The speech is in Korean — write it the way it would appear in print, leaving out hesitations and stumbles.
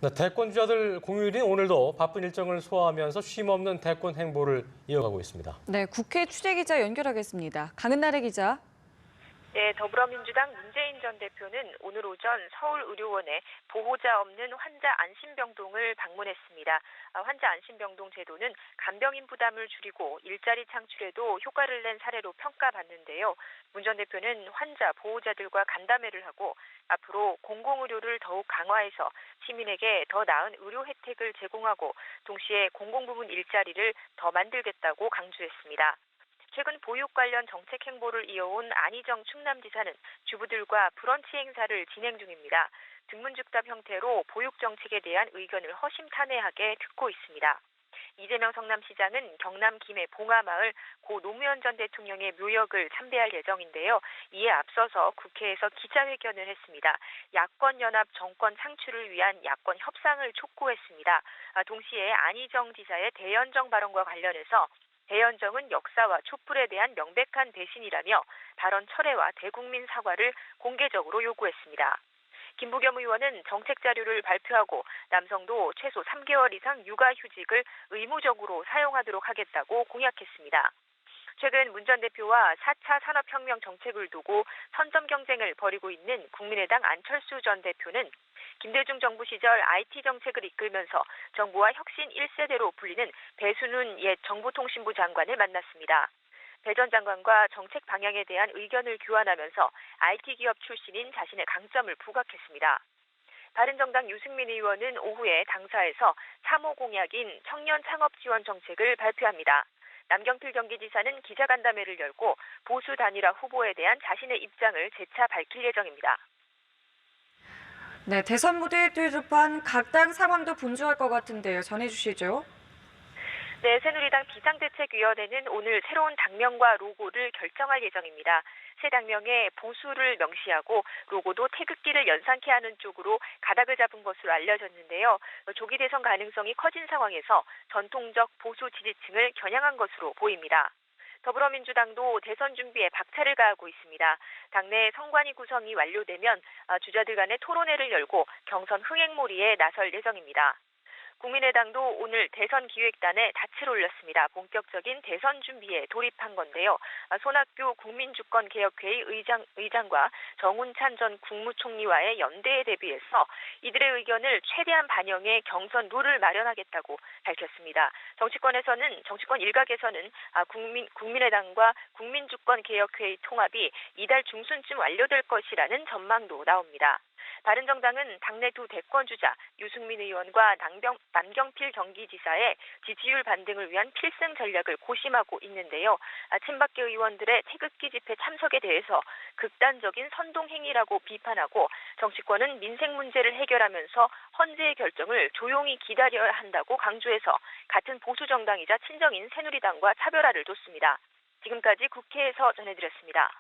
네, 대권 주자들 공휴일인 오늘도 바쁜 일정을 소화하면서 쉼없는 대권 행보를 이어가고 있습니다. 네, 국회 취재기자 연결하겠습니다. 강은나래 기자. 네, 더불어민주당 문재인 전 대표는 오늘 오전 서울의료원에 보호자 없는 환자 안심병동을 방문했습니다. 환자 안심병동 제도는 간병인 부담을 줄이고 일자리 창출에도 효과를 낸 사례로 평가받는데요. 문 전 대표는 환자, 보호자들과 간담회를 하고 앞으로 공공의료를 더욱 강화해서 시민에게 더 나은 의료 혜택을 제공하고 동시에 공공부문 일자리를 더 만들겠다고 강조했습니다. 최근 보육 관련 정책 행보를 이어온 안희정 충남지사는 주부들과 브런치 행사를 진행 중입니다. 등문즉답 형태로 보육 정책에 대한 의견을 허심탄회하게 듣고 있습니다. 이재명 성남시장은 경남 김해 봉화마을 고 노무현 전 대통령의 묘역을 참배할 예정인데요. 이에 앞서서 국회에서 기자회견을 했습니다. 야권연합 정권 창출을 위한 야권 협상을 촉구했습니다. 동시에 안희정 지사의 대연정 발언과 관련해서 대연정은 역사와 촛불에 대한 명백한 배신이라며 발언 철회와 대국민 사과를 공개적으로 요구했습니다. 김부겸 의원은 정책 자료를 발표하고 남성도 최소 3개월 이상 육아휴직을 의무적으로 사용하도록 하겠다고 공약했습니다. 최근 문 전 대표와 4차 산업혁명 정책을 두고 선점 경쟁을 벌이고 있는 국민의당 안철수 전 대표는 김대중 정부 시절 IT 정책을 이끌면서 정부와 혁신 1세대로 불리는 배순훈 옛 정보통신부 장관을 만났습니다. 배 전 장관과 정책 방향에 대한 의견을 교환하면서 IT 기업 출신인 자신의 강점을 부각했습니다. 바른정당 유승민 의원은 오후에 당사에서 3호 공약인 청년 창업 지원 정책을 발표합니다. 남경필 경기지사는 기자간담회를 열고 보수 단일화 후보에 대한 자신의 입장을 재차 밝힐 예정입니다. 네, 대선 무대에 돌입한 각 당 상황도 분주할 것 같은데요. 전해주시죠. 네, 새누리당 비상대책위원회는 오늘 새로운 당명과 로고를 결정할 예정입니다. 새 당명에 보수를 명시하고 로고도 태극기를 연상케 하는 쪽으로 가닥을 잡은 것으로 알려졌는데요. 조기 대선 가능성이 커진 상황에서 전통적 보수 지지층을 겨냥한 것으로 보입니다. 더불어민주당도 대선 준비에 박차를 가하고 있습니다. 당내 선관위 구성이 완료되면 주자들 간의 토론회를 열고 경선 흥행몰이에 나설 예정입니다. 국민의당도 오늘 대선 기획단에 닻을 올렸습니다. 본격적인 대선 준비에 돌입한 건데요. 손학규 국민주권개혁회의 의장과 정운찬 전 국무총리와의 연대에 대비해서 이들의 의견을 최대한 반영해 경선 룰을 마련하겠다고 밝혔습니다. 정치권 일각에서는 국민의당과 국민주권개혁회의 통합이 이달 중순쯤 완료될 것이라는 전망도 나옵니다. 바른정당은 당내 두 대권주자 유승민 의원과 남경필 경기지사의 지지율 반등을 위한 필승 전략을 고심하고 있는데요. 친박계 의원들의 태극기 집회 참석에 대해서 극단적인 선동행위라고 비판하고 정치권은 민생 문제를 해결하면서 헌재의 결정을 조용히 기다려야 한다고 강조해서 같은 보수 정당이자 친정인 새누리당과 차별화를 뒀습니다. 지금까지 국회에서 전해드렸습니다.